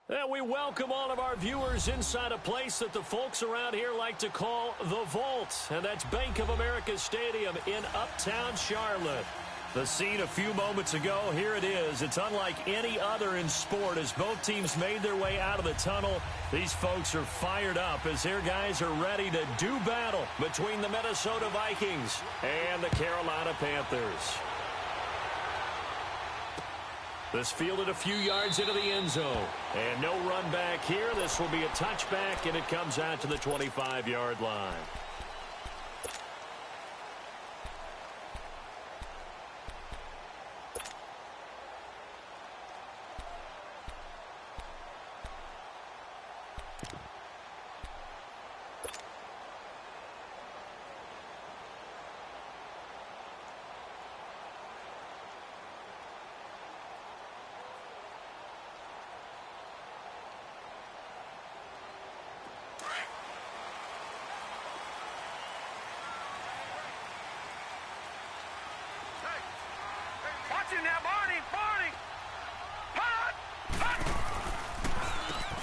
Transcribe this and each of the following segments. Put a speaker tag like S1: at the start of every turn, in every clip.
S1: And we welcome all of our viewers inside a place that the folks around here like to call the Vault. And that's Bank of America Stadium in Uptown Charlotte. The scene a few moments ago, here it is. It's unlike any other in sport as both teams made their way out of the tunnel. These folks are fired up as their guys are ready to do battle between the Minnesota Vikings and the Carolina Panthers. This fielded a few yards into the end zone. And no run back here. This will be a touchback, and it comes out to the 25-yard line.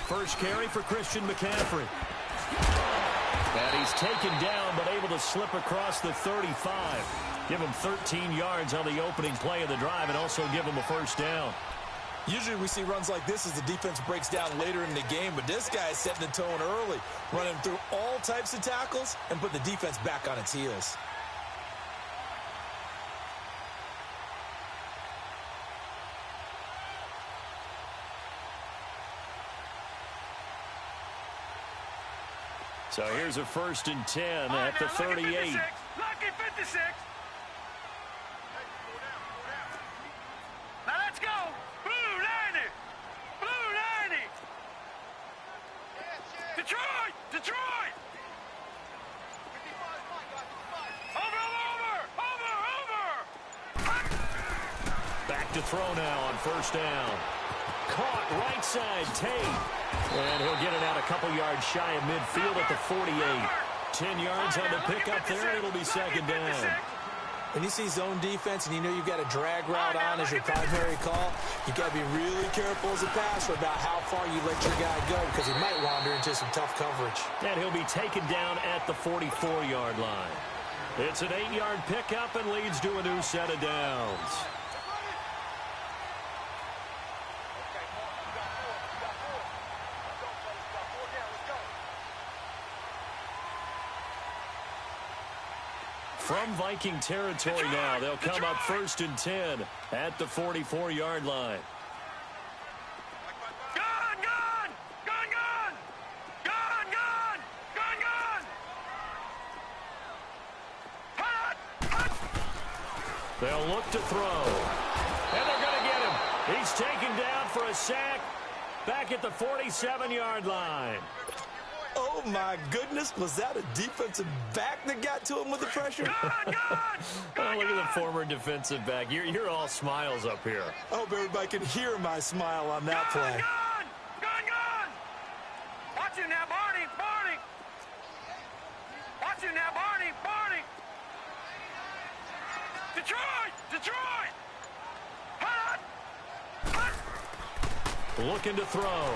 S1: First carry for Christian McCaffrey. And he's taken down but able to slip across the 35. Give him 13 yards on the opening play of the drive and also give him a first down.
S2: Usually we see runs like this as the defense breaks down later in the game, but this guy is setting the tone early, running through all types of tackles and put the defense back on its heels.
S1: So here's a 1st and 10 at the 38.
S3: Lucky 56. Now let's go. Blue 90. Blue 90. Detroit. Over.
S1: Back to throw now on 1st down. Caught right side, Tate. And he'll get it out a couple yards shy of midfield at the 48. 10 yards on the pickup there, and it'll be 2nd down.
S2: When you see zone defense and you know you've got a drag route on as your primary call, you got to be really careful as a passer about how far you let your guy go because he might wander into some tough coverage.
S1: And he'll be taken down at the 44-yard line. It's an 8-yard pickup and leads to a new set of downs. From Viking territory now, they'll come up 1st and 10 at the 44-yard line. They'll look to throw. And they're going to get him. He's taken down for a sack back at the 47-yard line.
S2: Oh, my goodness. Was that a defensive back that got to him with the pressure?
S1: Oh, look at the former defensive back. You're all smiles up here.
S2: I hope everybody can hear my smile on that play.
S3: Gun! Watch it now, Barney! Watch it now, Barney! Detroit!
S1: Looking to throw.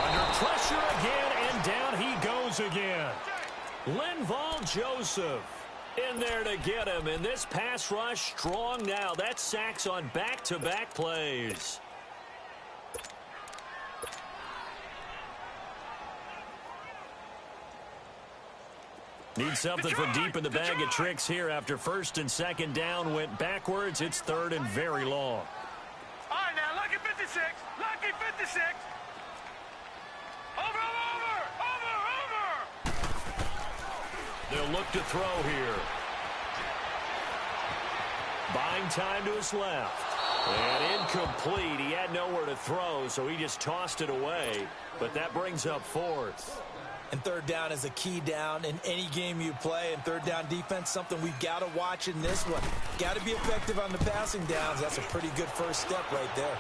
S1: Under pressure again, and down he goes again. Linval Joseph in there to get him, and this pass rush strong now. That's sacks on back-to-back plays. Need something from deep in the bag of tricks here after 1st and 2nd down went backwards. It's 3rd and very long.
S3: All right, now, lucky 56. Over.
S1: They'll look to throw here. Buying time to his left. And incomplete. He had nowhere to throw, so he just tossed it away. But that brings up 4th.
S2: And 3rd down is a key down in any game you play. And 3rd down defense, something we've got to watch in this one. Got to be effective on the passing downs. That's a pretty good first step right there.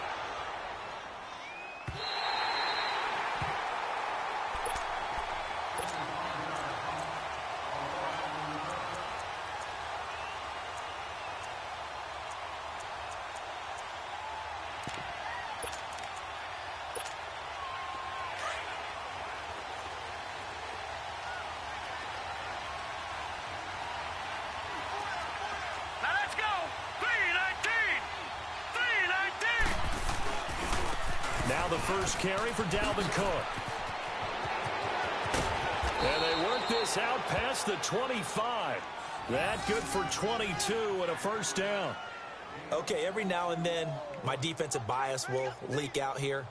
S1: the first carry for Dalvin Cook. And they work this out past the 25. That good for 22 and a first down.
S2: Okay, every now and then, my defensive bias will leak out here.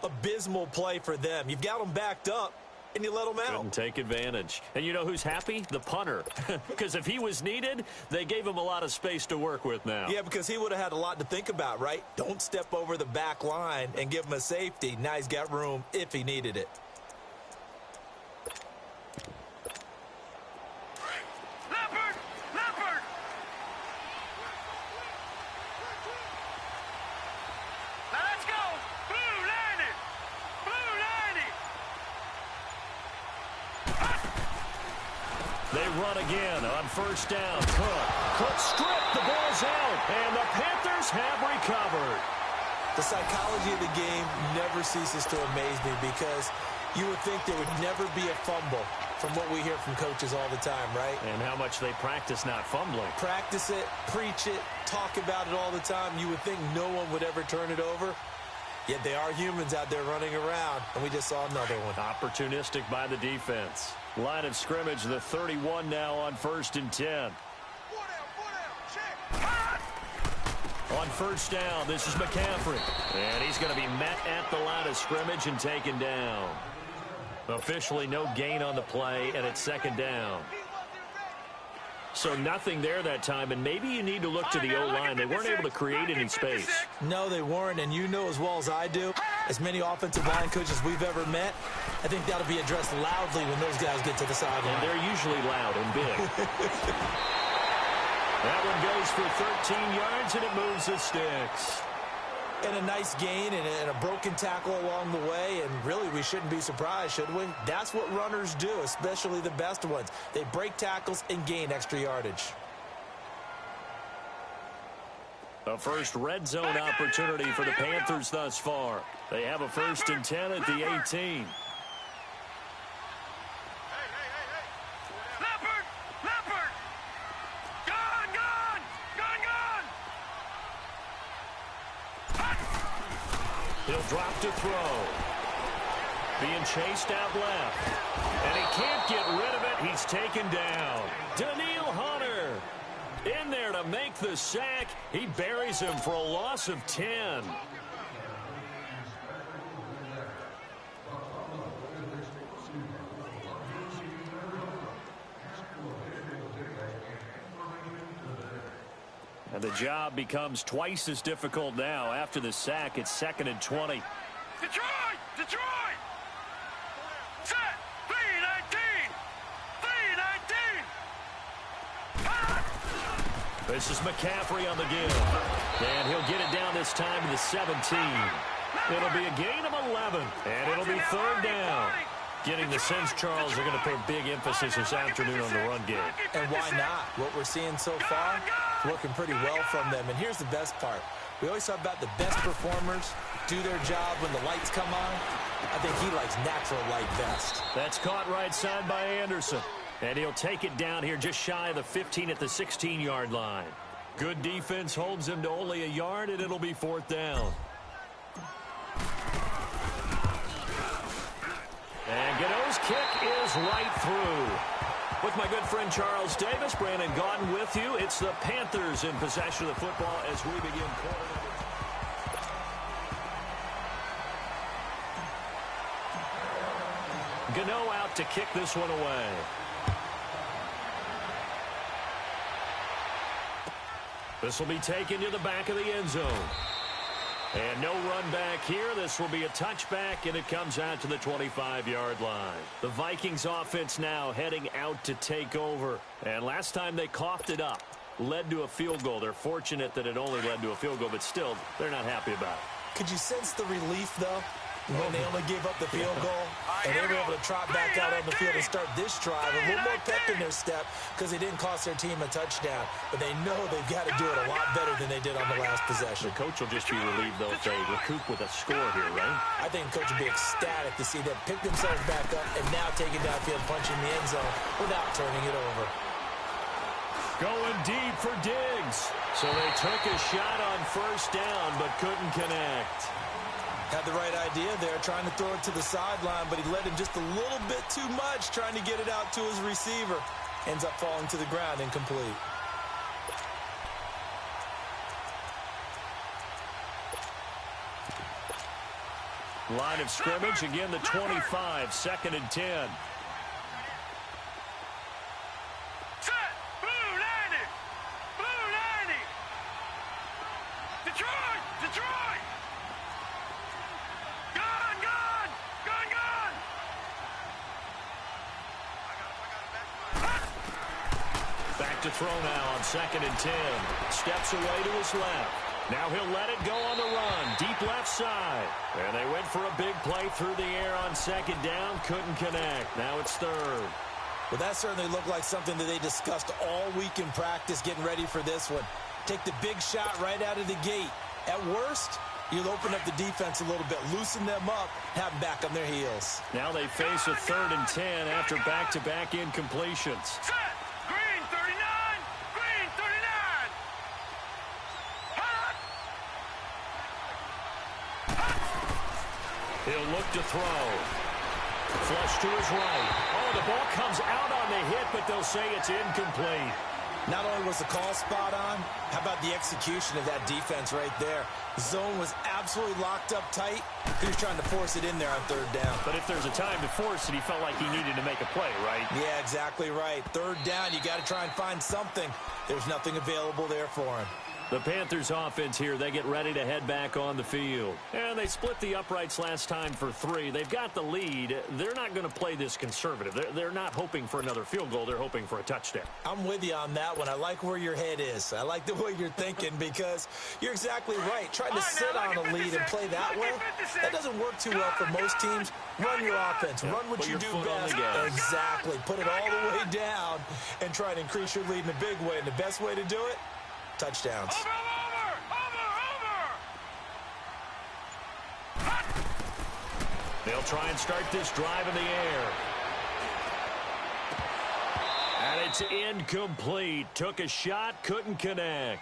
S2: Abysmal play for them. You've got them backed up, and you let them out.
S1: Couldn't take advantage. And you know who's happy? The punter. Because if he was needed, they gave him a lot of space to work with now.
S2: Yeah, because he would have had a lot to think about, right? Don't step over the back line and give him a safety. Now he's got room if he needed it.
S1: They run again on first down. Cook stripped. The ball's out. And the Panthers have recovered.
S2: The psychology of the game never ceases to amaze me because you would think there would never be a fumble from what we hear from coaches all the time, right?
S1: And how much they practice not fumbling.
S2: Practice it, preach it, talk about it all the time. You would think no one would ever turn it over. Yet they are humans out there running around, and we just saw another one.
S1: Opportunistic by the defense. Line of scrimmage, the 31 now on 1st and 10. On first down, this is McCaffrey. And he's going to be met at the line of scrimmage and taken down. Officially no gain on the play, and it's 2nd down. So nothing there that time, and maybe you need to look to the O-line. They weren't able to create any space.
S2: No, they weren't, and you know as well as I do, as many offensive line coaches we've ever met, I think that'll be addressed loudly when those guys get to the sideline.
S1: And they're usually loud and big. That one goes for 13 yards, and it moves the sticks.
S2: And a nice gain and a broken tackle along the way, and really we shouldn't be surprised, should we? That's what runners do, especially the best ones. They break tackles and gain extra yardage.
S1: A first red zone opportunity for the Panthers thus far. They have a 1st and 10 at the 18. He'll drop to throw. Being chased out left. And he can't get rid of it. He's taken down. Daniil Hunter in there to make the sack. He buries him for a loss of 10. And the job becomes twice as difficult now. After the sack, it's 2nd and 20.
S3: Detroit! Detroit! Set! 3-19! 3-19!
S1: This is McCaffrey on the give. And he'll get it down this time to the 17. It'll be a gain of 11. And it'll be 3rd down. Getting the sense Charles are going to put big emphasis this afternoon on the run game.
S2: And why not? What we're seeing so far is working pretty well from them. And here's the best part. We always talk about the best performers do their job when the lights come on. I think he likes natural light best.
S1: That's caught right side by Anderson. And he'll take it down here just shy of the 15 at the 16-yard line. Good defense holds him to only a yard, and it'll be 4th down. And Gano's kick is right through. With my good friend Charles Davis, Brandon Gaudin with you. It's the Panthers in possession of the football as we begin quarter number 2. Gano out to kick this one away. This will be taken to the back of the end zone. And no run back here. This will be a touchback, and it comes out to the 25-yard line. The Vikings offense now heading out to take over. And last time they coughed it up, led to a field goal. They're fortunate that it only led to a field goal, but still, they're not happy about it.
S2: Could you sense the relief, though, when they only gave up the field goal? And they were able to trot back out on the field and start this drive. A little more pep in their step because it didn't cost their team a touchdown. But they know they've got to do it a lot better than they did on the last possession.
S1: The coach will just be relieved, though, if they recoup with a score here, right?
S2: I think the coach will be ecstatic to see them pick themselves back up and now take it downfield, punching the end zone without turning it over.
S1: Going deep for Diggs. So they took a shot on first down but couldn't connect.
S2: Had the right idea there, trying to throw it to the sideline, but he let him just a little bit too much, trying to get it out to his receiver. Ends up falling to the ground, incomplete.
S1: Line of scrimmage, again the 25, 2nd and 10.
S3: Set. Blue 90. Blue 90. Detroit. Detroit. Gone. Gone. Gone. Gone.
S1: Back to throw now on 2nd and 10. Steps away to his left. Now he'll let it go on the run. Deep left side. And they went for a big play through the air on 2nd down. Couldn't connect. Now it's 3rd.
S2: Well, that certainly looked like something that they discussed all week in practice, getting ready for this one. Take the big shot right out of the gate. At worst, you'll open up the defense a little bit, loosen them up, have them back on their heels.
S1: Now they face a 3rd and 10 after back-to-back incompletions.
S3: Set. Green 39. Green 39. Hot.
S1: He'll look to throw. Flush to his right. Oh, the ball comes out on the hit, but they'll say it's incomplete.
S2: Not only was the call spot on, how about the execution of that defense right there? The zone was absolutely locked up tight. He was trying to force it in there on 3rd down.
S1: But if there's a time to force it, he felt like he needed to make a play, right?
S2: Yeah, exactly right. 3rd down, you got to try and find something. There's nothing available there for him.
S1: The Panthers offense here, they get ready to head back on the field. And they split the uprights last time for 3. They've got the lead. They're not going to play this conservative. They're not hoping for another field goal. They're hoping for a touchdown.
S2: I'm with you on that one. I like where your head is. I like the way you're thinking because you're exactly right. Trying to sit on a lead and play that way, that doesn't work too well for most teams. Run your offense. Run what you do best. Exactly. Put it all the way down and try to increase your lead in a big way. And the best way to do it, touchdowns.
S3: Over.
S1: They'll try and start this drive in the air. And it's incomplete. Took a shot, couldn't connect.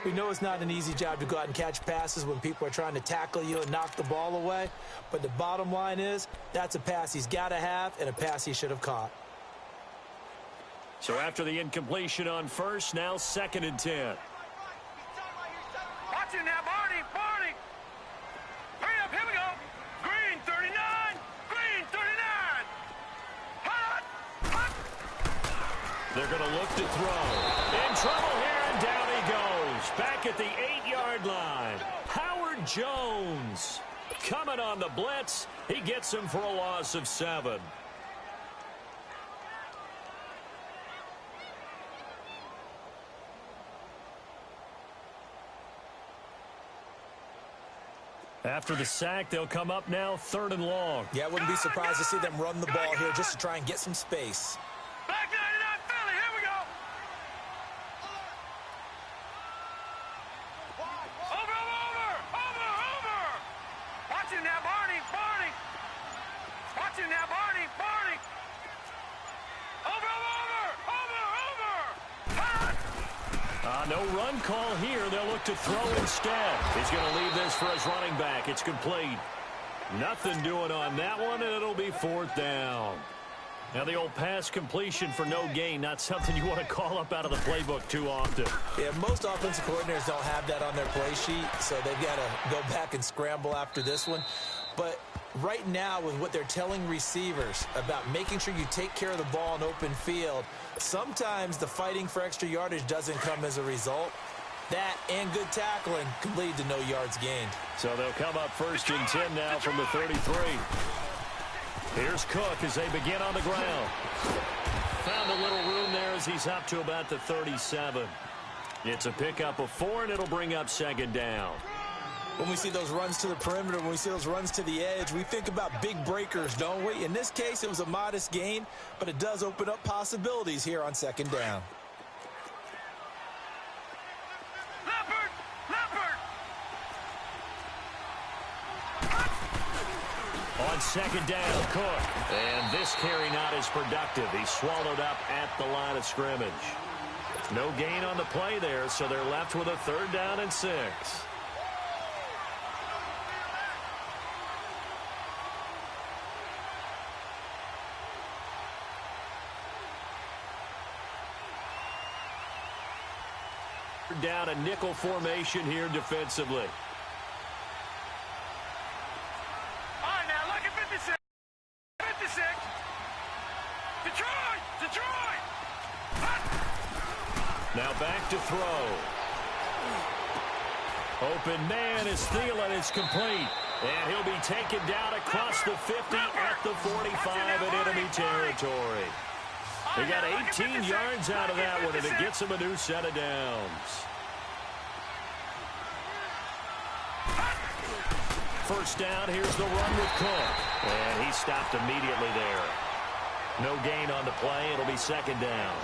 S2: We know it's not an easy job to go out and catch passes when people are trying to tackle you and knock the ball away. But the bottom line is, that's a pass he's got to have and a pass he should have caught.
S1: So after the incompletion on 1st, now 2nd and 10.
S3: Watch it now, Barney. Barney. Hurry up. Here we go. Green 39. Green 39. Hot. Hot.
S1: They're going to look to throw. In trouble here, and down he goes. Back at the 8-yard line. Howard Jones coming on the blitz. He gets him for a loss of 7. After the sack, they'll come up now 3rd and long.
S2: Yeah, I wouldn't be surprised to see them run the ball here just to try and get some space.
S3: Back 99 Philly. Here we go. Over. Watch it now, Barney. Watch it now, Barney. Over. Hot.
S1: No run call here. They'll look to throw instead. He's going to leave this for his running back. It's complete. Nothing doing on that one, and it'll be 4th down. Now the old pass completion for no gain, not something you want to call up out of the playbook too often.
S2: Yeah, most offensive coordinators don't have that on their play sheet, so they've got to go back and scramble after this one. But right now, with what they're telling receivers about making sure you take care of the ball in open field, sometimes the fighting for extra yardage doesn't come as a result. That and good tackling can lead to no yards gained.
S1: So they'll come up 1st and 10 now from the 33. Here's Cook as they begin on the ground. Found a little room there as he's up to about the 37. It's a pickup of 4, and it'll bring up 2nd down.
S2: When we see those runs to the perimeter, when we see those runs to the edge, we think about big breakers, don't we? In this case, it was a modest gain, but it does open up possibilities here on 2nd down.
S1: On 2nd down, Cook. And this carry not as productive. He's swallowed up at the line of scrimmage. No gain on the play there, so they're left with a 3rd down and 6. Down a nickel formation here defensively.
S3: All right, now look at 56. 56. Detroit! Detroit!
S1: Now back to throw. Open man is Thielen. It's complete. And he'll be taken down across the 50 at the 45 in enemy territory. He got 18 yards out of that one, and it gets him a new set of downs. First down, here's the run with Cook. And he stopped immediately there. No gain on the play. It'll be second down.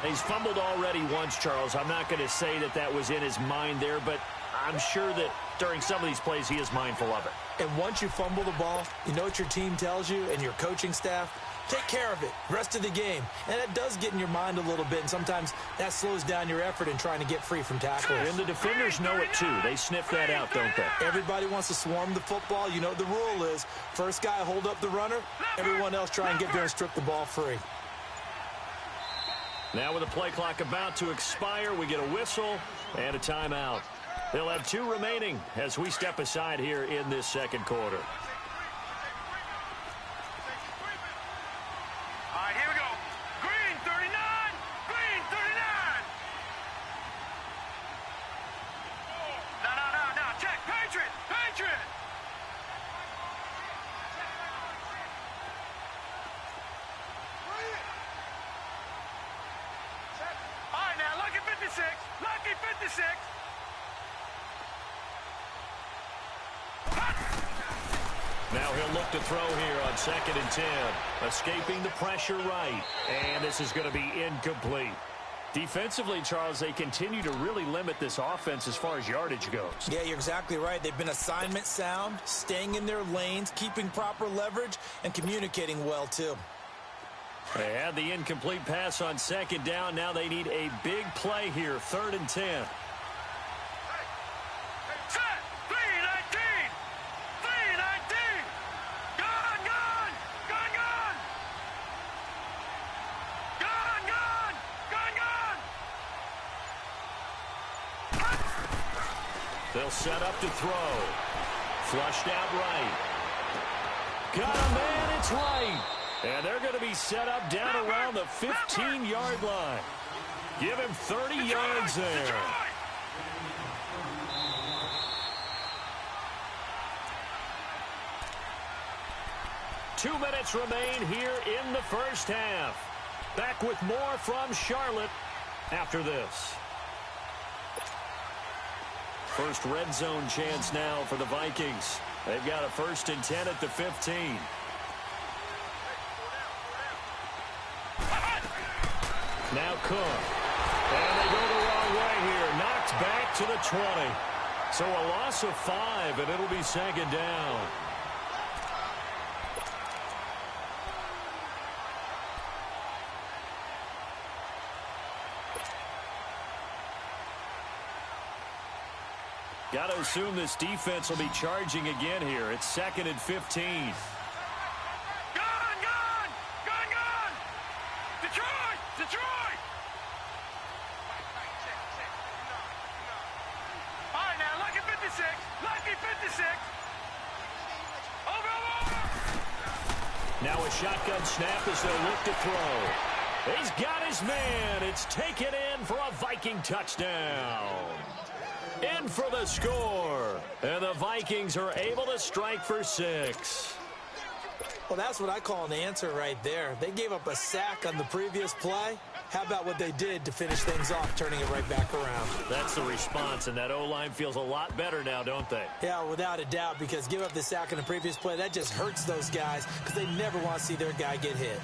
S1: He's fumbled already once, Charles. I'm not going to say that that was in his mind there, but I'm sure that during some of these plays he is mindful of it.
S2: And once you fumble the ball, you know what your team tells you and your coaching staff? Take care of it rest of the game. And it does get in your mind a little bit, and sometimes that slows down your effort in trying to get free from tackles.
S1: And the defenders know it too. They sniff that out, don't they?
S2: Everybody wants to swarm the football. You know what the rule is. First guy hold up the runner. Everyone else try and get there and strip the ball free.
S1: Now with the play clock about to expire, we get a whistle and a timeout. They'll have 2 remaining as we step aside here in this second quarter.
S3: All right, here we go. Green 39. Green 39. No. Check. Patriot. Patriot. All right, now lucky 56. Lucky 56.
S1: Now he'll look to throw here on 2nd and 10. Escaping the pressure right. And this is going to be incomplete. Defensively, Charles, they continue to really limit this offense as far as yardage goes.
S2: Yeah, you're exactly right. They've been assignment sound, staying in their lanes, keeping proper leverage, and communicating well, too.
S1: They had the incomplete pass on 2nd down. Now they need a big play here, 3rd and 10.
S3: Set. 319. 319. Gone. Gone. Gone. Gone. Gone. Gone. Gone. Gone.
S1: They'll set up to throw. Flushed out right. Got a man, it's right. And they're going to be set up down around the 15-yard line. Give him 30 yards there. 2 minutes remain here in the first half. Back with more from Charlotte after this. First red zone chance now for the Vikings. They've got a 1st and 10 at the 15. Now Cook. And they go the wrong way here. Knocked back to the 20. So a loss of 5, and it'll be 2nd down. Got to assume this defense will be charging again here. It's 2nd and 15.
S3: Gone. Gone. Gone. Gone. Detroit. Detroit. All right, now lucky 56. Lucky 56. Over.
S1: Now a shotgun snap as they'll look to throw. He's got his man. It's taken in for a Viking touchdown. In for the score. And the Vikings are able to strike for 6.
S2: Well, that's what I call an answer right there. They gave up a sack on the previous play. How about what they did to finish things off, turning it right back around?
S1: That's the response, and that O-line feels a lot better now, don't they?
S2: Yeah, without a doubt, because give up the sack on the previous play, that just hurts those guys because they never want to see their guy get hit.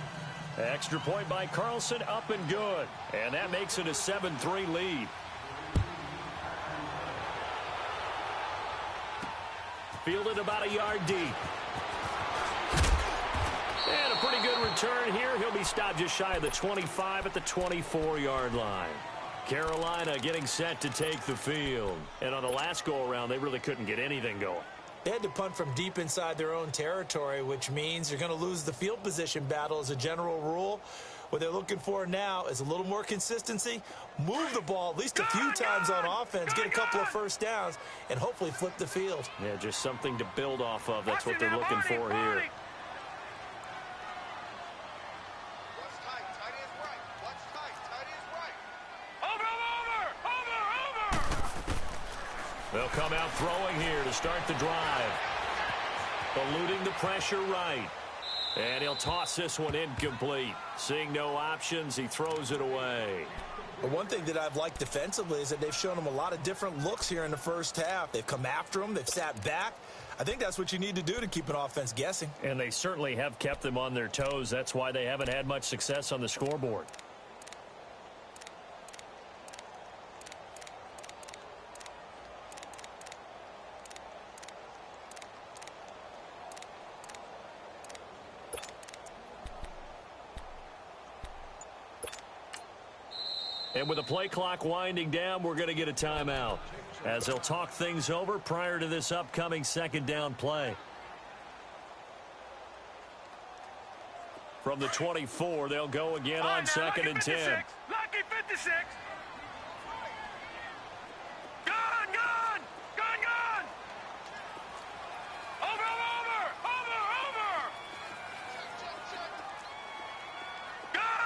S1: Extra point by Carlson, up and good. And that makes it a 7-3 lead. Fielded about a yard deep. And a pretty good return here. He'll be stopped just shy of the 25 at the 24-yard line. Carolina getting set to take the field. And on the last go-around, they really couldn't get anything going.
S2: They had to punt from deep inside their own territory, which means you're going to lose the field position battle as a general rule. What they're looking for now is a little more consistency, move the ball at least a few times on offense, get a couple of first downs, and hopefully flip the field.
S1: Yeah, just something to build off of. That's what they're looking for here. They'll come out throwing here to start the drive. Eluding the pressure right. And he'll toss this one incomplete. Seeing no options, he throws it away.
S2: But one thing that I've liked defensively is that they've shown him a lot of different looks here in the first half. They've come after him. They've sat back. I think that's what you need to do to keep an offense guessing.
S1: And they certainly have kept them on their toes. That's why they haven't had much success on the scoreboard. And with the play clock winding down, we're going to get a timeout as they'll talk things over prior to this upcoming second down play. From the 24, they'll go again on second and 10.
S3: Lucky 56. Gone. Over. Gone.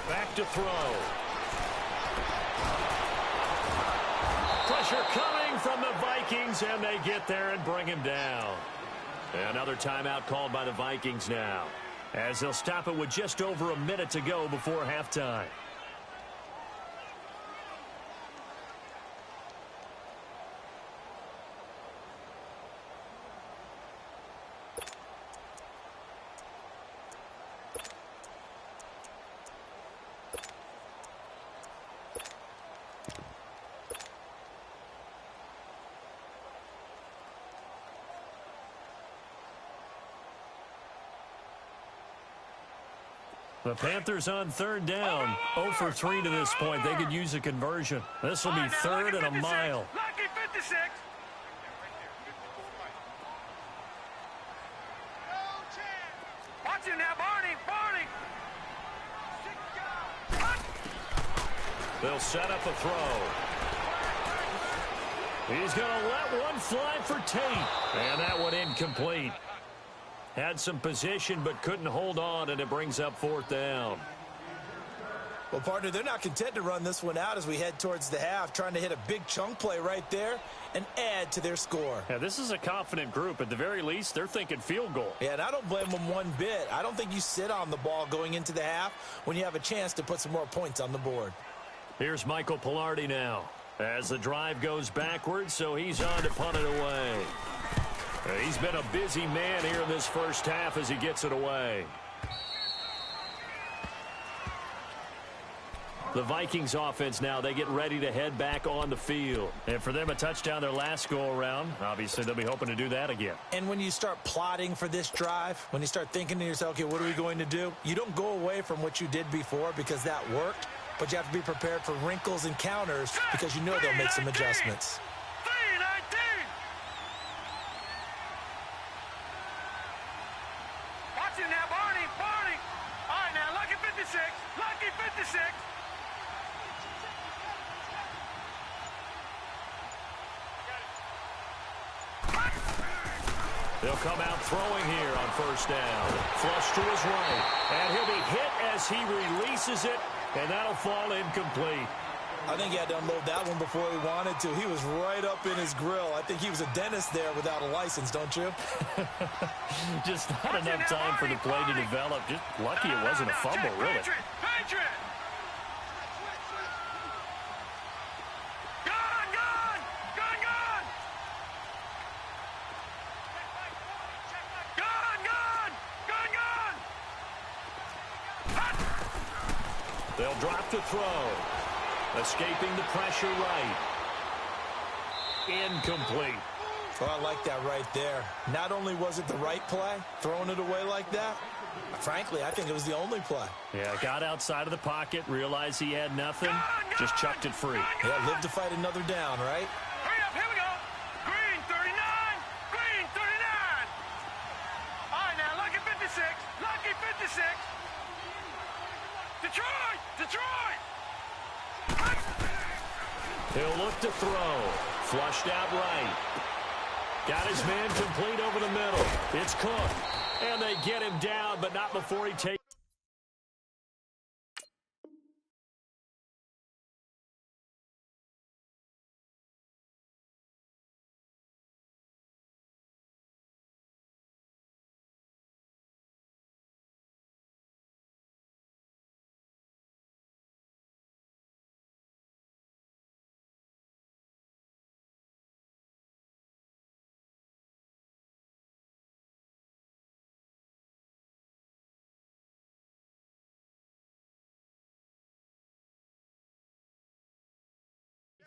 S1: Back to throw. Pressure coming from the Vikings, and they get there and bring him down. Another timeout called by the Vikings now, as they'll stop it with just over a minute to go before halftime. The Panthers on third down, 0 for 3 to this point. They could use a conversion. This will be third and a mile.
S3: Lucky 56. Watch him now, Barney.
S1: They'll set up a throw. He's going to let one fly for Tate. And that one incomplete. Had some position but couldn't hold on, and it brings up fourth down.
S2: Well, partner, they're not content to run this one out as we head towards the half, trying to hit a big chunk play right there and add to their score.
S1: Yeah, this is a confident group. At the very least, they're thinking field goal.
S2: Yeah, and I don't blame them one bit. I don't think you sit on the ball going into the half when you have a chance to put some more points on the board.
S1: Here's Michael Pilardi now as the drive goes backwards, so he's on to punt it away. He's been a busy man here in this first half as he gets it away. The Vikings offense now, they get ready to head back on the field. And for them, a touchdown their last go-around. Obviously, they'll be hoping to do that again.
S2: And when you start plotting for this drive, when you start thinking to yourself, okay, what are we going to do? You don't go away from what you did before because that worked, but you have to be prepared for wrinkles and counters because you know they'll make some adjustments.
S1: They'll come out throwing here on first down. Flush to his right. And he'll be hit as he releases it, and that'll fall incomplete.
S2: I think he had to unload that one before he wanted to. He was right up in his grill. I think he was a dentist there without a license, don't you?
S1: Just not enough time for the play to develop. Just lucky it wasn't a fumble, really. They'll drop the throw. Escaping the pressure right. Incomplete.
S2: Well, I like that right there. Not only was it the right play, throwing it away like that, frankly, I think it was the only play.
S1: Yeah, got outside of the pocket, realized he had nothing, just chucked it free.
S2: Yeah, live to fight another down, right?
S3: Hurry up, here we go. Green 39, green 39. All right, now look
S1: look to throw. Flushed out right. Got his man complete over the middle. It's Cook. And they get him down, but not before he takes.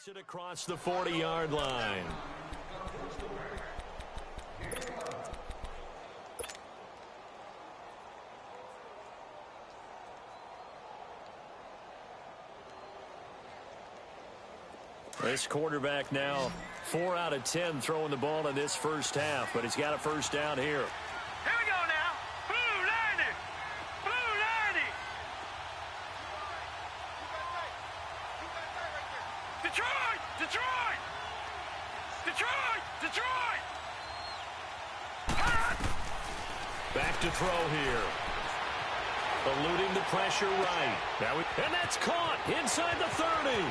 S1: It across the 40-yard line. This quarterback now 4 out of 10 throwing the ball in this first half, but he's got a first down here.
S3: Here we go now. Blue 90. Blue 90. Detroit! Detroit! Detroit! Detroit!
S1: Back to throw here. Eluding the pressure right. And that's caught inside the 30.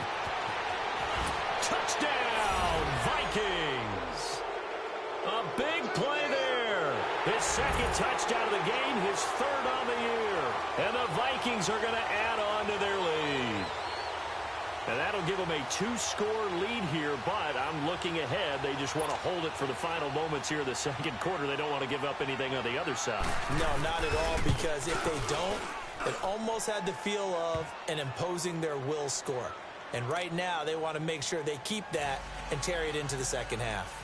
S1: Touchdown, Vikings. A big play there. His second touchdown of the game, his third on the year. And the Vikings are going to add on to their lead. And that'll give them a 2-score lead here, but I'm looking ahead. They just want to hold it for the final moments here in the second quarter. They don't want to give up anything on the other side.
S2: No, not at all, because if they don't, it almost had the feel of an imposing their will score. And right now, they want to make sure they keep that and carry it into the second half.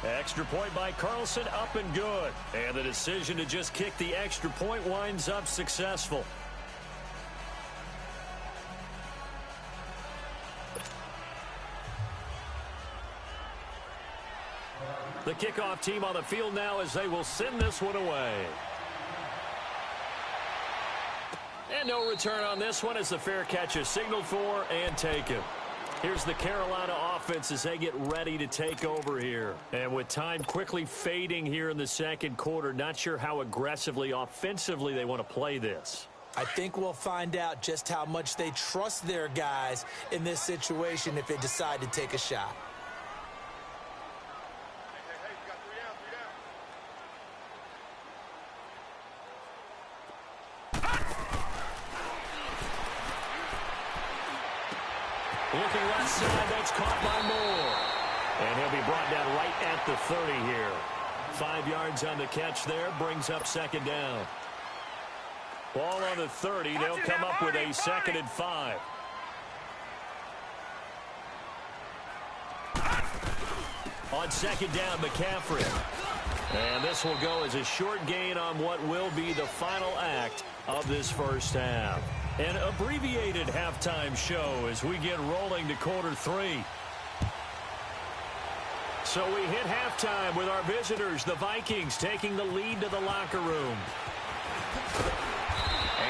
S1: Extra point by Carlson, up and good. And the decision to just kick the extra point winds up successful. The kickoff team on the field now as they will send this one away. And no return on this one as the fair catch is signaled for and taken. Here's the Carolina offense as they get ready to take over here. And with time quickly fading here in the second quarter, not sure how aggressively, offensively they want to play this.
S2: I think we'll find out just how much they trust their guys in this situation if they decide to take a shot.
S1: Looking left side, that's caught by Moore. And he'll be brought down right at the 30 here. 5 yards on the catch there, brings up second down. Ball on the 30, they'll come up with a 2nd and 5. On second down, McCaffrey. And this will go as a short gain on what will be the final act of this first half. An abbreviated halftime show as we get rolling to quarter 3. So we hit halftime with our visitors, the Vikings, taking the lead to the locker room.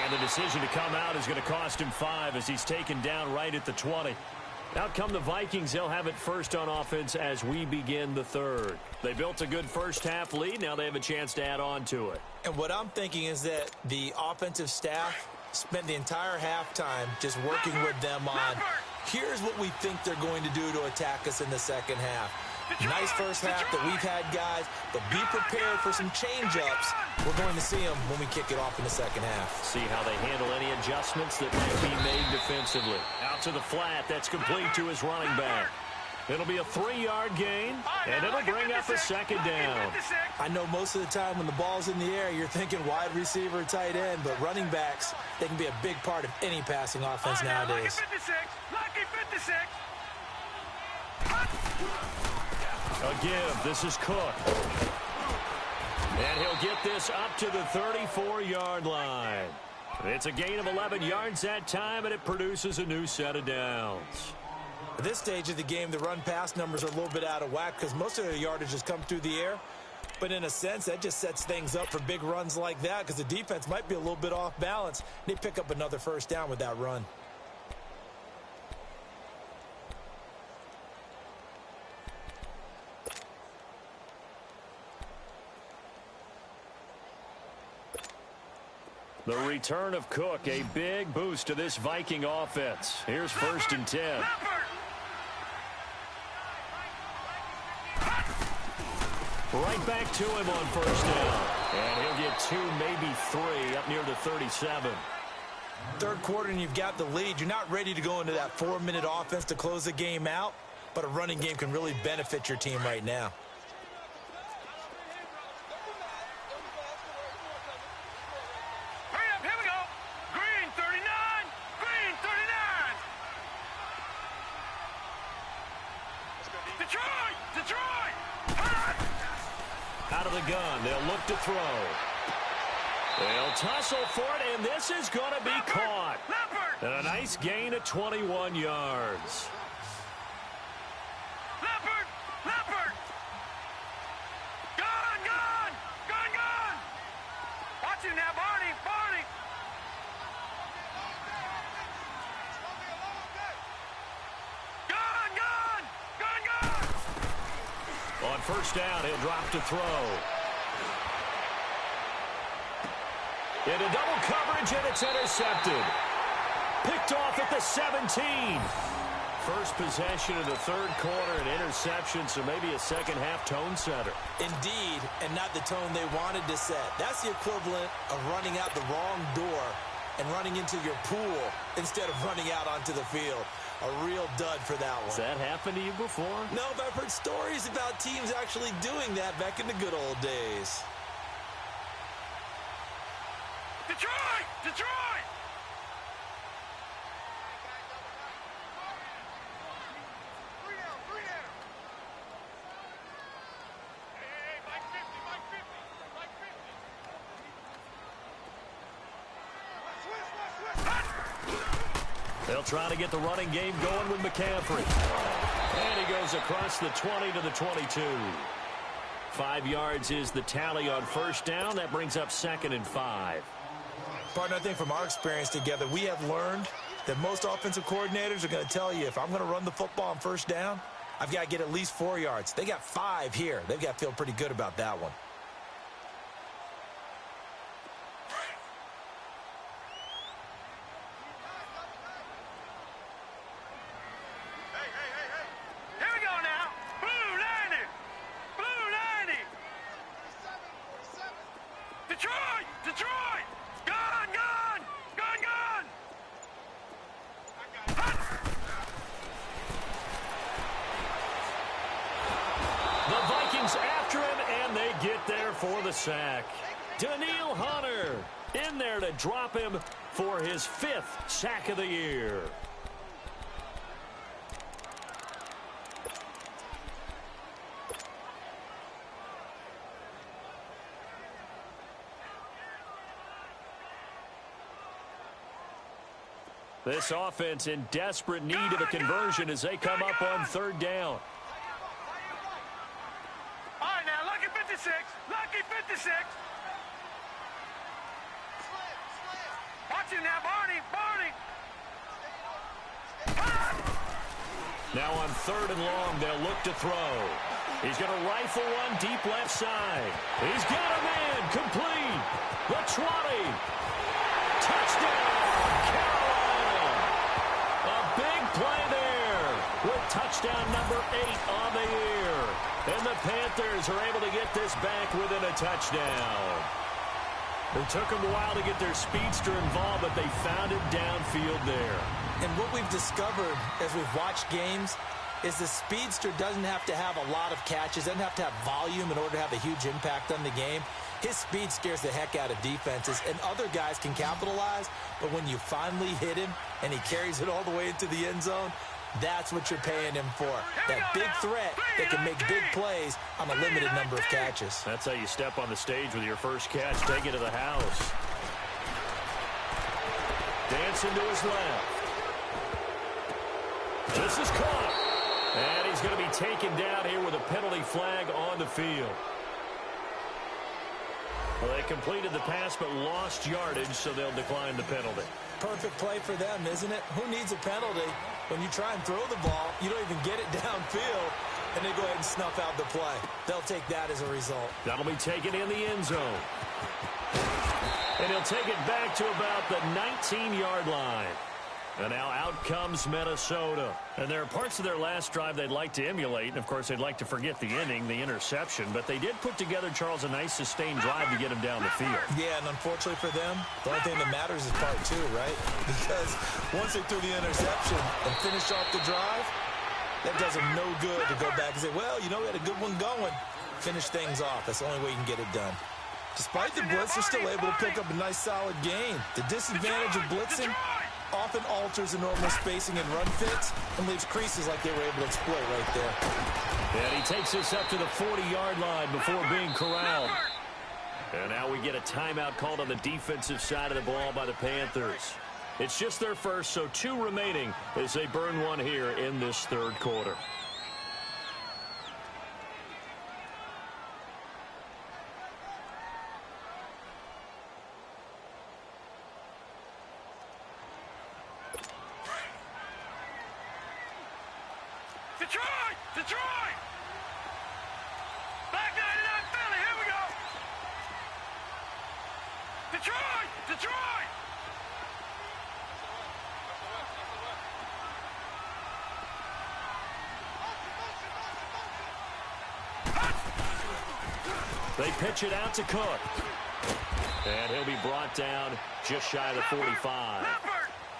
S1: And the decision to come out is going to cost him 5 as he's taken down right at the 20. Out come the Vikings. They'll have it first on offense as we begin the third. They built a good first half lead. Now they have a chance to add on to it.
S2: And what I'm thinking is that the offensive staff spent the entire halftime just working with them on, here's what we think they're going to do to attack us in the second half. Nice first half that we've had, guys, but be prepared for some change-ups. We're going to see them when we kick it off in the second half.
S1: See how they handle any adjustments that might be made defensively. Out to the flat, that's complete to his running back. It'll be a 3-yard gain, and it'll bring up a second down.
S2: I know most of the time when the ball's in the air, you're thinking wide receiver, tight end, but running backs, they can be a big part of any passing offense nowadays.
S1: A give. This is Cook. And he'll get this up to the 34-yard line. It's a gain of 11 yards that time, and it produces a new set of downs.
S2: At this stage of the game, the run-pass numbers are a little bit out of whack because most of their yardage has come through the air. But in a sense, that just sets things up for big runs like that because the defense might be a little bit off balance. They pick up another first down with that run.
S1: The return of Cook, a big boost to this Viking offense. Here's 1st and 10. Right back to him on 1st down. And he'll get 2, maybe 3, up near the 37.
S2: Third quarter and you've got the lead. You're not ready to go into that 4-minute offense to close the game out, but a running game can really benefit your team right now.
S1: Out of the gun, they'll look to throw. They'll tussle for it, and this is going to be caught. And a nice gain of 21 yards.
S3: Leopard! Gone! Watch him now, Barney! Gone!
S1: On 1st down, he'll drop to throw. Into double coverage, and it's intercepted. Picked off at the 17. First possession of the third quarter, an interception, so maybe a second-half tone setter.
S2: Indeed, and not the tone they wanted to set. That's the equivalent of running out the wrong door and running into your pool instead of running out onto the field. A real dud for that one.
S1: Has that happened to you before?
S2: No, but I've heard stories about teams actually doing that back in the good old days.
S3: Detroit! Three down. Hey, Mike 50.
S1: They'll try to get the running game going with McCaffrey. And he goes across the 20 to the 22. 5 yards is the tally on 1st down. That brings up 2nd and 5.
S2: Partner, I think from our experience together, we have learned that most offensive coordinators are going to tell you, if I'm going to run the football on 1st down, I've got to get at least 4 yards. They got 5 here. They've got to feel pretty good about that one.
S3: Hey. Here we go now. Blue 90. Detroit. Gone.
S1: The Vikings after him, and they get there for the sack. Daniil Hunter in there to drop him for his 5th sack of the year. This offense in desperate need of a conversion as they come up on 3rd down.
S3: All right, now, lucky 56. Watch him now, Barney.
S1: Now on 3rd and long, they'll look to throw. He's going to rifle one deep left side. He's got a man, complete. The 20. Touchdown, Carolina. A big play there with touchdown number 8 on the year. And the Panthers are able to get this back within a touchdown. It took them a while to get their speedster involved, but they found it downfield there.
S2: And what we've discovered as we've watched games is the speedster doesn't have to have a lot of catches, doesn't have to have volume in order to have a huge impact on the game. His speed scares the heck out of defenses, and other guys can capitalize, but when you finally hit him and he carries it all the way into the end zone, that's what you're paying him for. That big threat that can make big plays on a limited number of catches.
S1: That's how you step on the stage with your first catch. Take it to the house. Dancing to his left. This is caught. And he's going to be taken down here with a penalty flag on the field. Well, they completed the pass but lost yardage, so they'll decline the penalty.
S2: Perfect play for them, isn't it? Who needs a penalty? When you try and throw the ball, you don't even get it downfield, and they go ahead and snuff out the play. They'll take that as a result.
S1: That'll be taken in the end zone. And he'll take it back to about the 19-yard line. And now out comes Minnesota. And there are parts of their last drive they'd like to emulate. And, of course, they'd like to forget the inning, the interception. But they did put together, Charles, a nice sustained drive to get him down the field.
S2: Yeah, and unfortunately for them, the only thing that matters is part two, right? Because once they threw the interception and finished off the drive, that does them no good to go back and say, well, you know, we had a good one going. Finish things off. That's the only way you can get it done. Despite the blitz, they're still able to pick up a nice, solid gain. The disadvantage of blitzing often alters the normal spacing and run fits and leaves creases like they were able to exploit right there.
S1: And he takes us up to the 40-yard line before being corralled. And now we get a timeout called on the defensive side of the ball by the Panthers. It's just their first, so 2 remaining as they burn one here in this third quarter.
S3: Detroit! Detroit! Back 99 Philly, here we go! Detroit! Detroit!
S1: They pitch it out to Cook. And he'll be brought down just shy of the 45.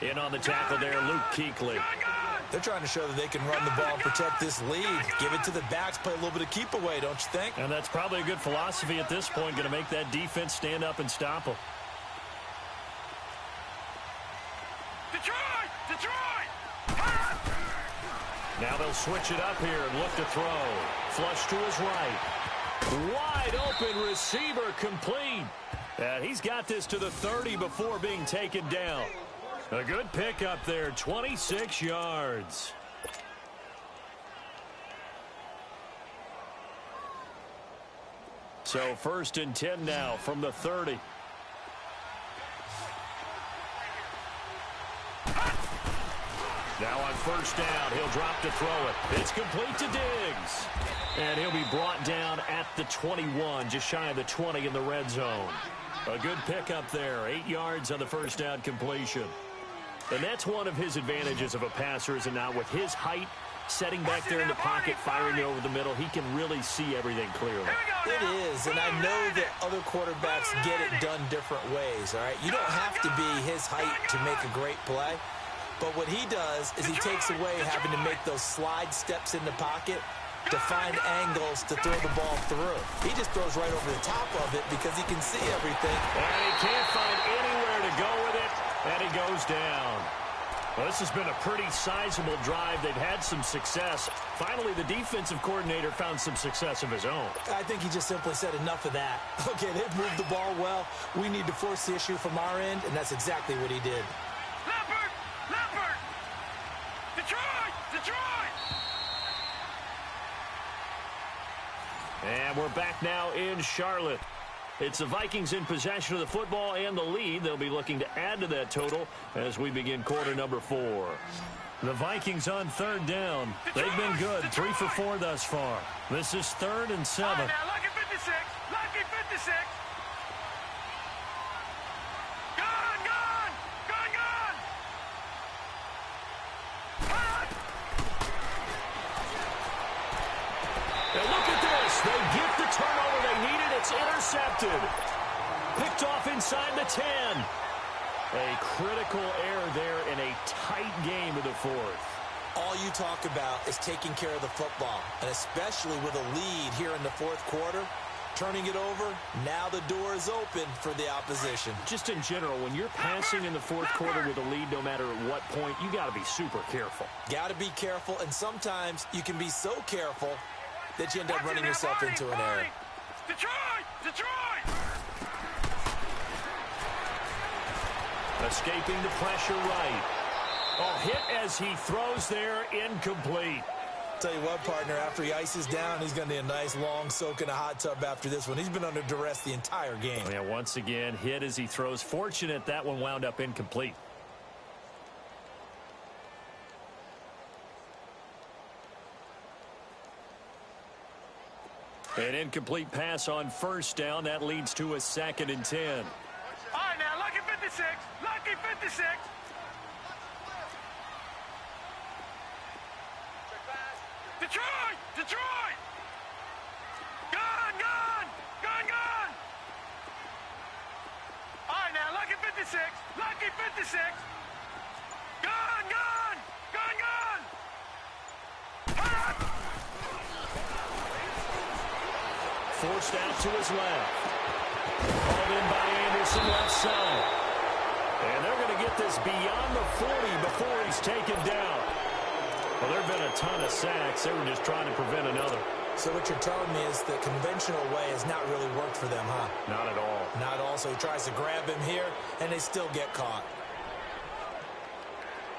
S1: In on the tackle there, Luke Kuechly.
S2: They're trying to show that they can run the ball and protect this lead. Give it to the backs, play a little bit of keep away, don't you think?
S1: And that's probably a good philosophy at this point, going to make that defense stand up and stop them.
S3: Detroit! Detroit!
S1: Now they'll switch it up here and look to throw. Flush to his right. Wide open receiver complete. And he's got this to the 30 before being taken down. A good pickup there, 26 yards. So 1st and 10 now from the 30. Now on 1st down, he'll drop to throw it. It's complete to Diggs. And he'll be brought down at the 21, just shy of the 20 in the red zone. A good pickup there, 8 yards on the 1st down completion. And that's one of his advantages of a passer, is it not? With his height, setting back there in the pocket, firing it over the middle, he can really see everything clearly.
S2: It is, and I know that other quarterbacks get it done different ways, all right? You don't have to be his height to make a great play. But what he does is he takes away having to make those slide steps in the pocket to find angles to throw the ball through. He just throws right over the top of it because he can see everything.
S1: And he can't find anywhere to go with it, and he goes down. Well, this has been a pretty sizable drive. They've had some success. Finally, the defensive coordinator found some success of his own.
S2: I think he just simply said enough of that. Okay, they've moved the ball well. We need to force the issue from our end, and that's exactly what he did.
S3: Leopard! Leopard! Detroit! Detroit!
S1: And we're back now in Charlotte. It's the Vikings in possession of the football and the lead. They'll be looking to add to that total as we begin quarter number 4. The Vikings on 3rd down. They've been good, 3 for 4 thus far. This is 3rd and 7.
S3: All right, now, lucky 56. Lucky 56. Gone, gone! Gone, gone! Hot!
S1: And look at this. They get the turnover they needed. It's intercepted. Picked off inside the 10. A critical error there in a tight game of the 4th.
S2: All you talk about is taking care of the football, and especially with a lead here in the 4th quarter, turning it over, now the door is open for the opposition.
S1: Just in general, when you're passing in the 4th quarter with a lead, no matter at what point, you got to be super careful.
S2: Got to be careful, and sometimes you can be so careful that you end up running yourself into an error.
S3: Detroit! Detroit!
S1: Escaping the pressure right. Oh, hit as he throws there, incomplete.
S2: Tell you what, partner, after he ices down, he's going to need a nice long soak in a hot tub after this one. He's been under duress the entire game.
S1: Yeah, once again, hit as he throws. Fortunate that one wound up incomplete. An incomplete pass on 1st down. That leads to a 2nd and 10.
S3: All right, 56. Lucky 56. Detroit! Detroit! Gun, gun! Gun, gun! All right, now, lucky 56. Lucky 56. Gun, gun! Gun, gun!
S1: Forced out to his left. Called in by Anderson, left side. And they're going to get this beyond the 40 before he's taken down. Well, there have been a ton of sacks. They were just trying to prevent another.
S2: So what you're telling me is the conventional way has not really worked for them, huh?
S1: Not at all.
S2: Not all. So he tries to grab him here, and they still get caught.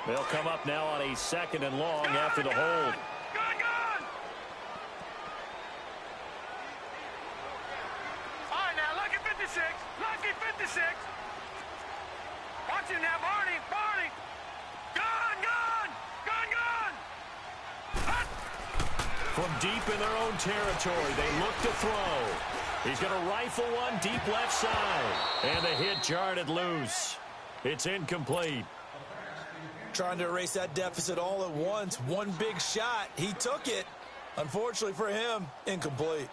S1: They'll come up now on a 2nd and long after the hold.
S3: Gun, gun! All right, now, lucky 56. Lucky 56. Watch him now, Barney. Barney. Gun, gun! Gun, gun!
S1: From deep in their own territory, they look to throw. He's going to rifle one deep left side. And the hit jarred it loose. It's incomplete.
S2: Trying to erase that deficit all at once. One big shot. He took it. Unfortunately for him, incomplete.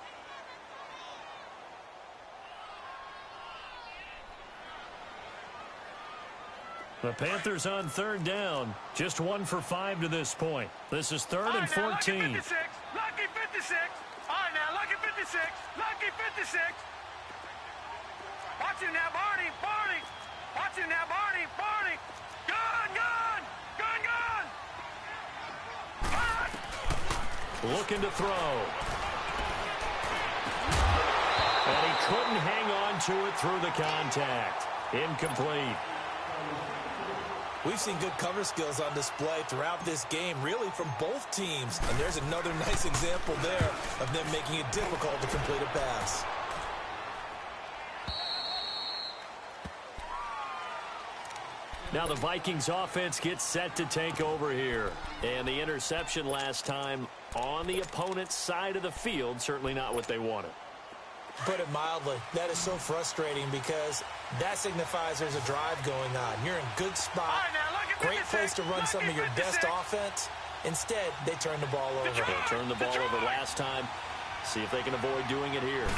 S1: The Panthers on 3rd down. Just 1 for 5 to this point. This is 3rd and 14.
S3: Lucky 56. Lucky 56. All right, now, lucky 56. Lucky 56. Watch him now, Barney. Barney. Watch him now, Barney. Barney. Gun, gun! Gun, gun!
S1: Looking to throw. And he couldn't hang on to it through the contact. Incomplete.
S2: We've seen good cover skills on display throughout this game, really from both teams. And there's another nice example there of them making it difficult to complete a pass.
S1: Now the Vikings offense gets set to take over here. And the interception last time on the opponent's side of the field, certainly not what they wanted.
S2: Put it mildly, that is so frustrating because that signifies there's a drive going on. You're in good spot, great place to run some of your best offense. Instead, they turn the ball over.
S1: They turned the ball over last time. See if they can avoid doing it here.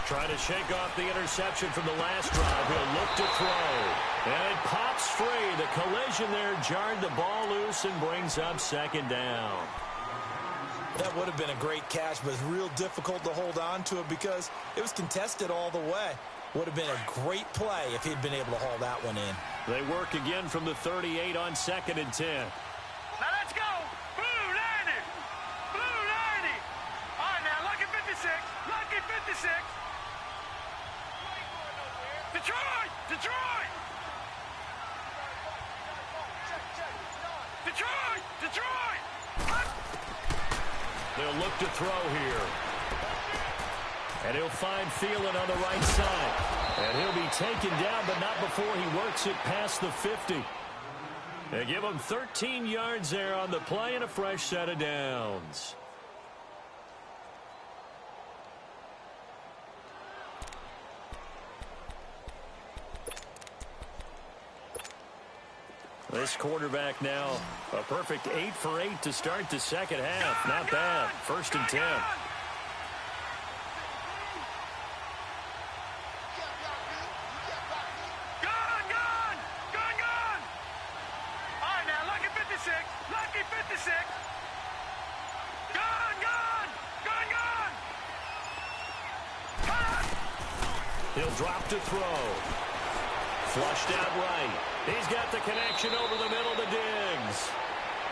S1: Trying to shake off the interception from the last drive. He'll look to throw. And it pops free. The collision there jarred the ball loose and brings up 2nd down.
S2: That would have been a great catch, but it's real difficult to hold on to it because it was contested all the way. Would have been a great play if he'd been able to haul that one in.
S1: They work again from the 38 on 2nd and 10.
S3: Now let's go. Blue 90. Blue 90. All right, now, lucky 56. Lucky 56. Detroit. Detroit. Detroit. Detroit.
S1: They'll look to throw here. And he'll find Thielen on the right side. And he'll be taken down, but not before he works it past the 50. They give him 13 yards there on the play and a fresh set of downs. This quarterback now, a perfect 8 for 8 to start the second half. Not bad. 1st and 10.
S3: Gun, gun! Gun, gun! All right, now, lucky 56. Lucky 56. Gun, gun! Gun, gun!
S1: He'll drop to throw. Flushed out right. He's got the connection over the middle to Diggs.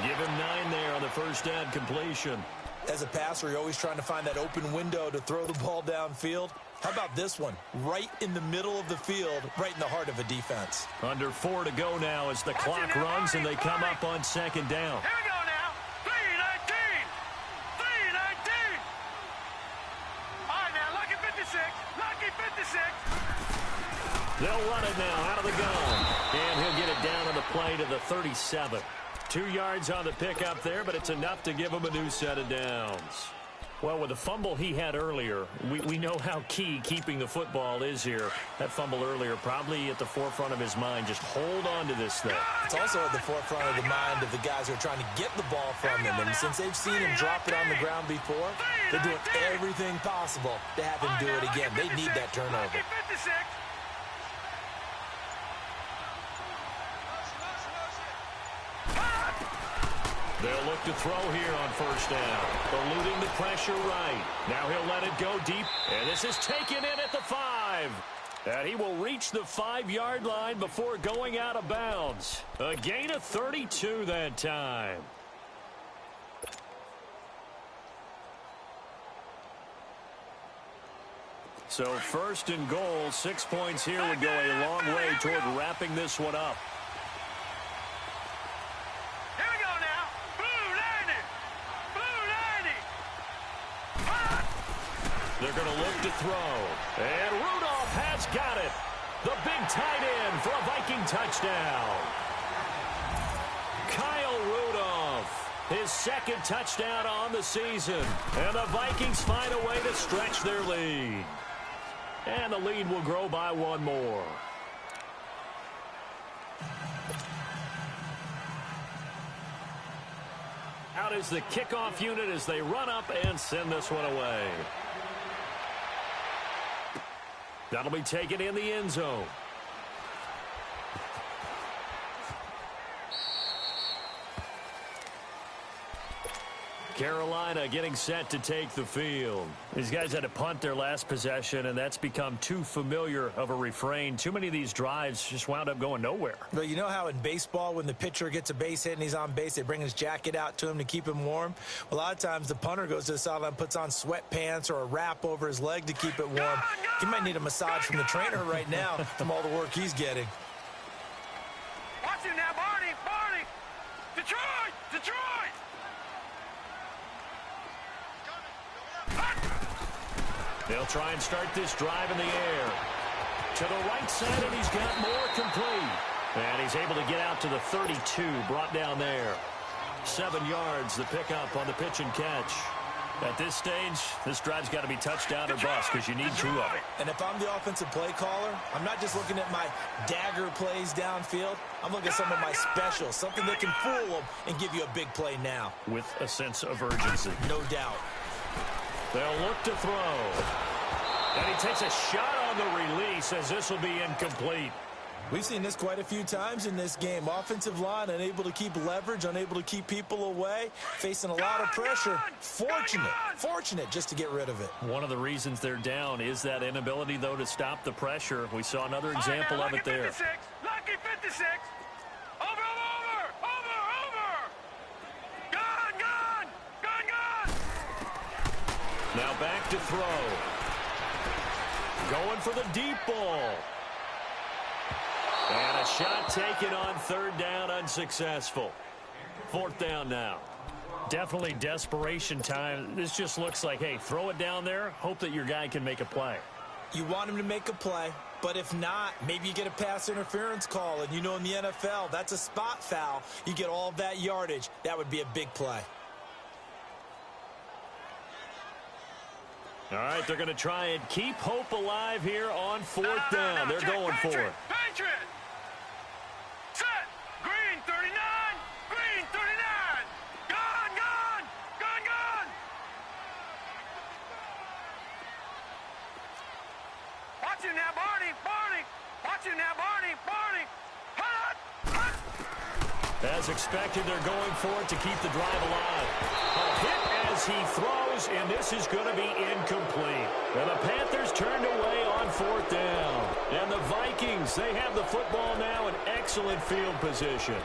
S1: Give him 9 there on the first down completion.
S2: As a passer, you're always trying to find that open window to throw the ball downfield. How about this one? Right in the middle of the field, right in the heart of a defense.
S1: Under 4 to go now as the clock runs and they come up on 2nd down.
S3: Here we go now. 3-19. 3-19. All right, now, lucky 56. Lucky 56.
S1: They'll run it now out of the gun. And he'll get it down on the play to the 37. 2 yards on the pickup there, but it's enough to give him a new set of downs. Well, with the fumble he had earlier, we know how key keeping the football is here. That fumble earlier probably at the forefront of his mind. Just hold on to this thing.
S2: It's also at the forefront of the mind of the guys who are trying to get the ball from him. And since they've seen him drop it on the ground before, they're doing everything possible to have him do it again. They need that turnover.
S1: They'll look to throw here on first down. Eluding the pressure right. Now he'll let it go deep. And this is taken in at the 5. And he will reach the 5-yard line before going out of bounds. A gain of 32 that time. So first and goal, 6 points here would go a long way toward wrapping this one up. They're going to look to throw. And Rudolph has got it. The big tight end for a Viking touchdown. Kyle Rudolph, his second touchdown on the season. And the Vikings find a way to stretch their lead. And the lead will grow by one more. Out is the kickoff unit as they run up and send this one away. That'll be taken in the end zone. Carolina getting set to take the field. These guys had to punt their last possession, and that's become too familiar of a refrain. Too many of these drives just wound up going nowhere.
S2: Well, you know how in baseball when the pitcher gets a base hit and he's on base, they bring his jacket out to him to keep him warm? Well, a lot of times the punter goes to the sideline, puts on sweatpants or a wrap over his leg to keep it warm. He might need a massage from the trainer right now from all the work he's getting.
S3: Watch him now, Barney! Barney! Detroit! Detroit!
S1: They'll try and start this drive in the air. To the right side, and he's got more complete. And he's able to get out to the 32, brought down there. 7 yards, the pickup on the pitch and catch. At this stage, this drive's got to be touchdown or bust because you need 2 of it.
S2: And if I'm the offensive play caller, I'm not just looking at my dagger plays downfield. I'm looking at some of my specials, something that can fool them and give you a big play now.
S1: With a sense of urgency.
S2: No doubt.
S1: They'll look to throw. And he takes a shot on the release as this will be incomplete.
S2: We've seen this quite a few times in this game. Offensive line unable to keep leverage, unable to keep people away, facing a lot of pressure. Fortunate just to get rid of it.
S1: One of the reasons they're down is that inability, though, to stop the pressure. We saw another example of it there.
S3: Lucky 56. Over. Gone.
S1: Now back to throw. Going for the deep ball. And a shot taken on third down, unsuccessful. 4th down now. Definitely desperation time. This just looks like, hey, throw it down there, hope that your guy can make a play.
S2: You want him to make a play, but if not, maybe you get a pass interference call. And you know in the NFL, that's a spot foul. You get all of that yardage. That would be a big play.
S1: All right, they're going to try and keep hope alive here on 4th down. They're going for it.
S3: Patriot! Set! Green 39! Green 39! Gone! Watch him now, Barney! Watch him now, Barney! Hut!
S1: As expected, they're going for it to keep the drive alive. A hit as he throws, and this is going to be incomplete. And the Panthers turned away on 4th down. And the Vikings, they have the football now in excellent field position.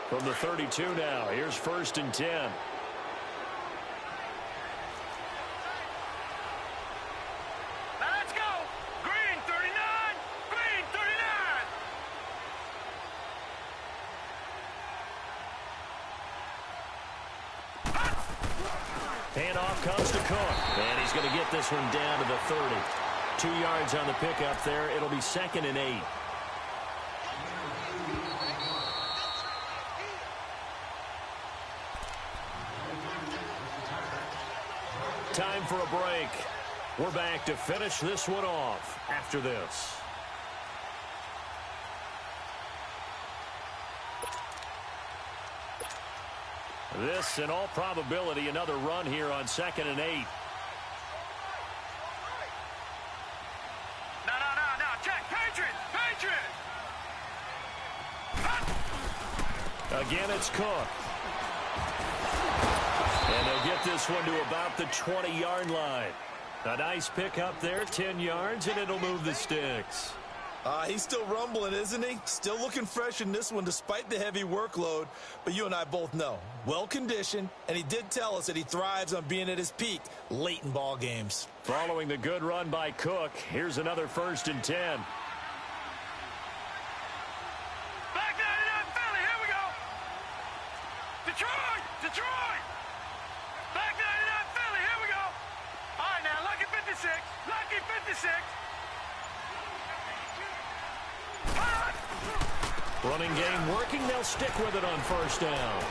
S1: From the 32 now, here's 1st and 10. Handoff comes to Cook, and he's going to get this one down to the 30. 2 yards on the pickup there. It'll be 2nd and 8. Time for a break. We're back to finish this one off after this. This, in all probability, another run here on 2nd and 8.
S3: No. Check. Patriots.
S1: Again, it's Cook. And they'll get this one to about the 20-yard line. A nice pickup there, 10 yards, and it'll move the sticks.
S2: He's still rumbling, isn't he? Still looking fresh in this one despite the heavy workload. But you and I both know, well-conditioned, and he did tell us that he thrives on being at his peak late in ball games.
S1: Following the good run by Cook, here's another 1st and 10.
S3: Back 99 Philly. Here we go. Detroit. Back 99 Philly. Here we go. All right, now, lucky 56. Lucky 56.
S1: Running game working. They'll stick with it on 1st down.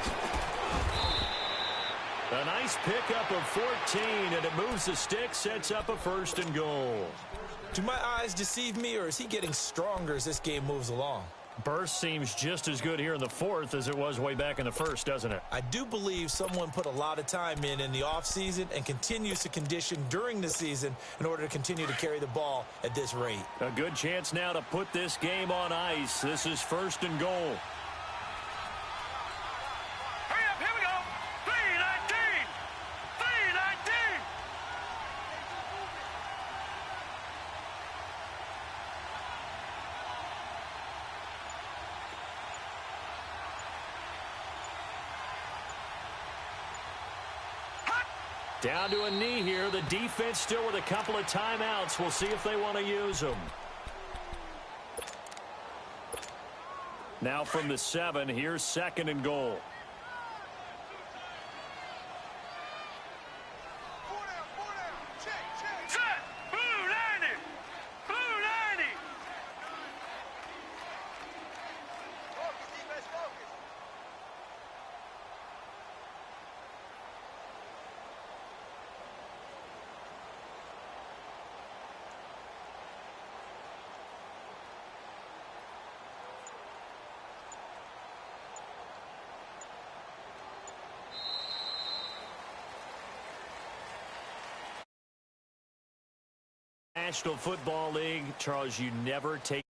S1: A nice pickup of 14, and it moves the stick, sets up a 1st and goal.
S2: Do my eyes deceive me, or is he getting stronger as this game moves along?
S1: Burst seems just as good here in the 4th as it was way back in the 1st, doesn't it?
S2: I do believe someone put a lot of time in the offseason and continues to condition during the season in order to continue to carry the ball at this rate.
S1: A good chance now to put this game on ice. This is 1st and goal.
S3: Hurry up, here we go. 3:19.
S1: Down to a knee here. The defense still with a couple of timeouts. We'll see if they want to use them. Now from the 7, here's 2nd and goal.
S3: Set. Blue 90. Blue 90.
S1: National Football League, Charles, you never take